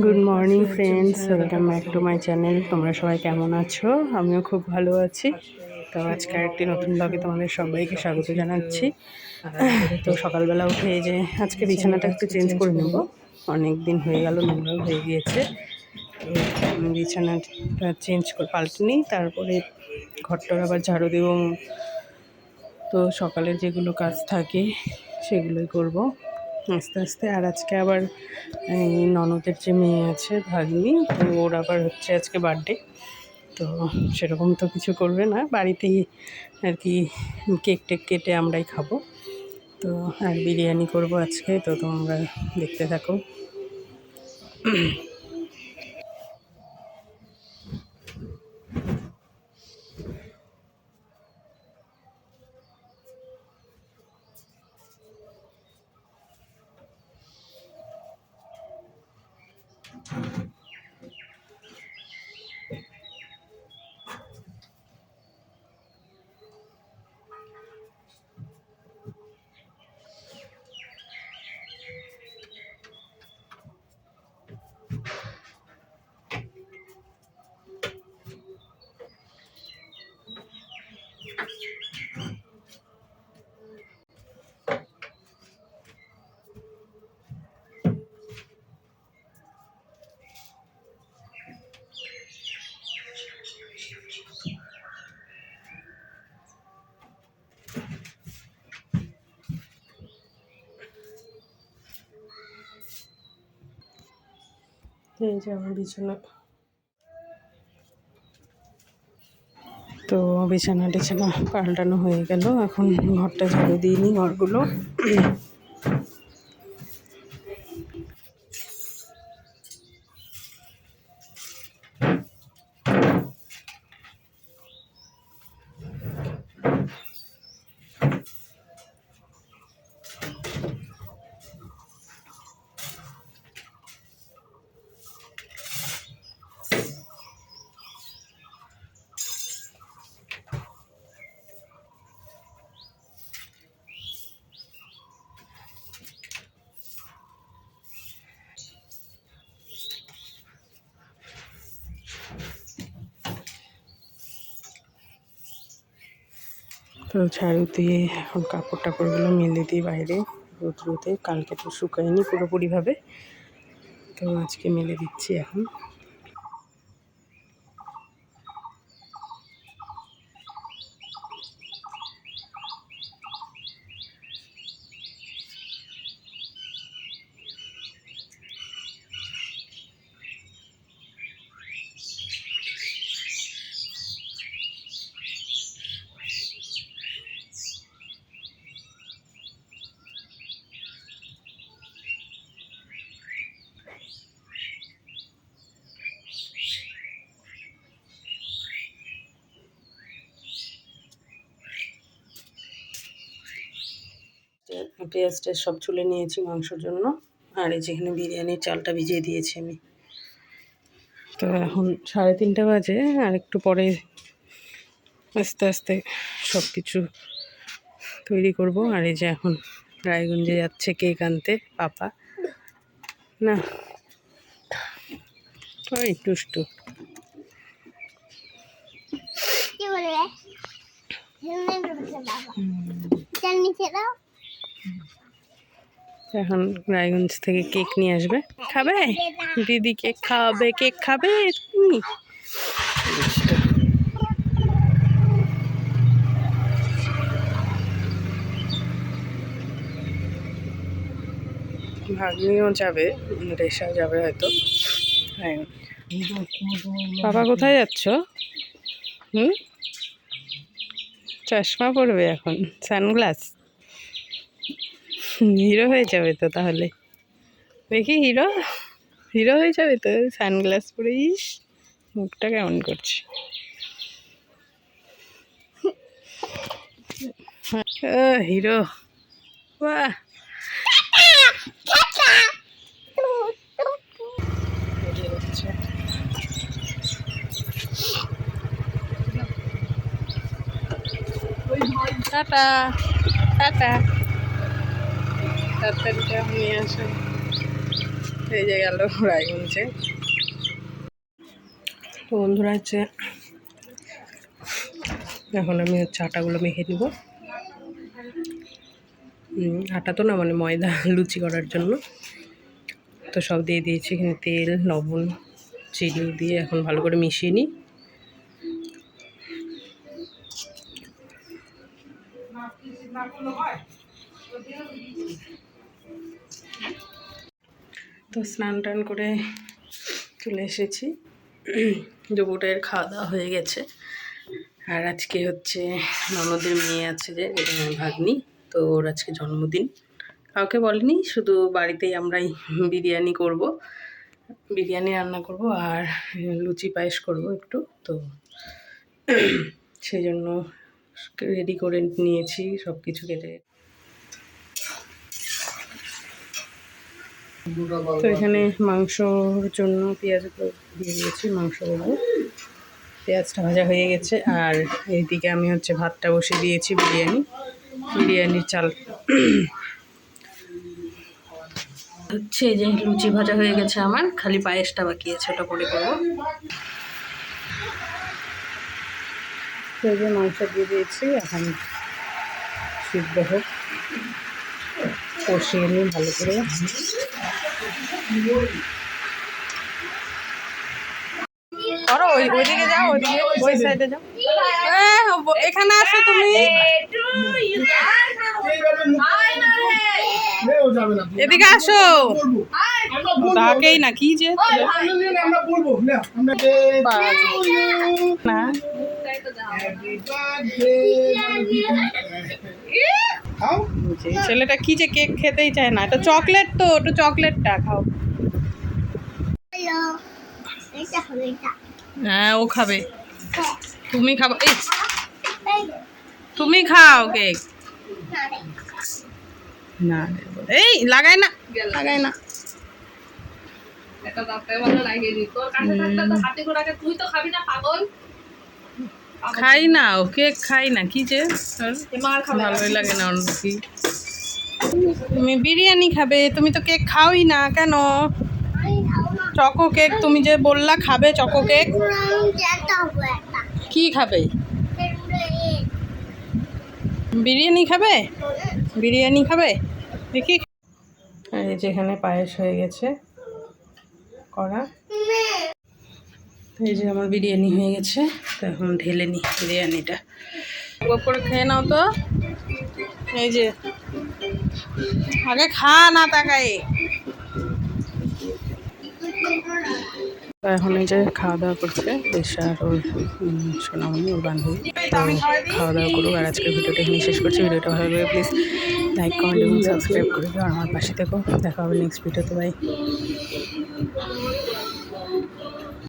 Good morning friends, welcome back to my channel. তোমরা সবাই কেমন আছো? আমিও খুব ভালো আছি। তো আজকে একটি নতুন ব্লগে তোমাদের সবাইকে স্বাগত জানাচ্ছি। তো সকালবেলা উঠে এই যে আজকে বিছানাটা একটু চেঞ্জ করে নেব, অনেক দিন হয়ে গেল, নোংরাও হয়ে গিয়েছে। তো বিছানাটা চেঞ্জ করে পাল্টে নিই, তারপরে ঘরটার আবার ঝাড়ু দেব। তো সকালের যেগুলো কাজ থাকে সেগুলোই করব আস্তে আস্তে। আর আজকে আবার এই ননদের যে মেয়ে আছে ভাগ্নি, তো ওর আবার হচ্ছে আজকে বার্থডে। তো সেরকম তো কিছু করবে না, বাড়িতেই আর কি কেক টেক কেটে আমরাই খাবো। তো আর বিরিয়ানি করব আজকে, তো তোমরা দেখতে থাকো। এই যে আমার বিছানা, তো বিছানা টিছানা পাল্টানো হয়ে গেল। এখন ঘরটা ঝাড়ু দিয়ে নিই, ঘরগুলো। তো ঝাড়ু দিয়ে এখন কাপড় টাপড়গুলো মেলে দিই বাইরে রোদ্রুতে। কালকে তো শুকায়নি পুরোপুরিভাবে, তো আজকে মেলে দিচ্ছি এখন। পেঁয়াজ টেয়াজ সব চুলে নিয়েছি মাংসর জন্য। আর এই যেখানে বিরিয়ানির চালটা ভিজিয়ে দিয়েছি আমি। তো এখন 3:30 বাজে, আর একটু পরে আস্তে আস্তে সব কিছু তৈরি করব। আর এই যে এখন রায়গঞ্জে যাচ্ছে কেক আনতে পাপা। না ওই টুষ্টু এখন রায়গঞ্জ থেকে কেক নিয়ে আসবে। খাবে দিদি? কেক খাওয়াবে? কেক খাবে তুমি? ভাগ্নিও যাবে, রেশা যাবে হয়তো। হ্যাঁ, বাবা কোথায় যাচ্ছ? চশমা পরবে এখন, সানগ্লাস? হিরো হয়ে যাবে তো তাহলে। দেখি হিরো হিরো হয়ে যাবে তো সানগ্লাস পরে। ইস, মুখটা কেমন করছে। হিরো, বাহ। টাটা টাটা, তাড়াতাড়ি নিয়ে আসো। এই যে গেল রায়গঞ্জে। তো বন্ধুরা হচ্ছে এখন আমি হচ্ছে আটাগুলো মেখে নিব। আটা তো না, মানে ময়দা লুচি করার জন্য। তো সব দিয়ে দিয়েছি এখানে, তেল, লবণ, চিনি দিয়ে এখন ভালো করে মিশিয়ে নিই। তো স্নান টান করে চলে এসেছি, দুপুরের খাওয়া দাওয়া হয়ে গেছে। আর আজকে হচ্ছে ননদের মেয়ে আছে যে ভাগ্নি, তো ওর আজকে জন্মদিন। কাউকে বলেনি, শুধু বাড়িতেই আমরাই বিরিয়ানি করব, বিরিয়ানি রান্না করব আর লুচি পায়েস করব একটু। তো সেই জন্য রেডি করে নিয়েছি সব কিছু কেটে। তো এখানে মাংসর জন্য পেঁয়াজগুলো দিয়ে দিয়েছি, মাংস বলবো। পেঁয়াজটা ভাজা হয়ে গেছে আর এইদিকে আমি হচ্ছে ভাতটা বসিয়ে দিয়েছি, বিরিয়ানির চাল হচ্ছে। যে লুচি ভাজা হয়ে গেছে আমার, খালি পায়েসটা বাকি আছে, ওটা পরে করবো। তো এই যে মাংস দিয়ে দিয়েছি, এখন সিদ্ধ হোক, কষিয়ে নিই ভালো করে। ওইদিকে যাও, ওইদিকে ওই সাইডে যাও, এখানে আসো তুমি, এদিকে আসো। তাকেই না কি যে না, ছেলেটা কি যে কেক খেতেই চায় না। এটা চকলেট, তো একটু চকলেটটা খাও। হ্যাঁ ও খাবে, তুমি খাবো, তুমি খাও কেক। না এই লাগাই না, লাগাই না। খাই না ও কেক, খাই না কি যে, ভালোই লাগে না অন্য কি। তুমি বিরিয়ানি খাবে, তুমি তো কেক খাওই না কেন? চকো কেক তুমি যে বললা খাবে, চকো কেক। কি খাবে? বিরিয়ানি খাবে, বিরিয়ানি খাবে দেখি। এই যেখানে পায়েস হয়ে গেছে করা, এই যে আমার বিরিয়ানি হয়ে গেছে। তো এখন ঢেলে নি বিরিয়ানিটা, করে খেয়ে নাও তো। এই যে আগে খা না তাকাই। এখন এই যে খাওয়া দাওয়া করছে বেশা আর ওর সোনামণি, ওর বান্ধবী। তো খাওয়া দাওয়া করুক। আর আজকের ভিডিওটা এখানে শেষ করছি। ভিডিওটা ভালো লাগে প্লিজ লাইক, কমেন্ট এবং সাবস্ক্রাইব করে দিও। আর আমার পাশে থেকো। দেখা হবে নেক্সট ভিডিওতে। বাই।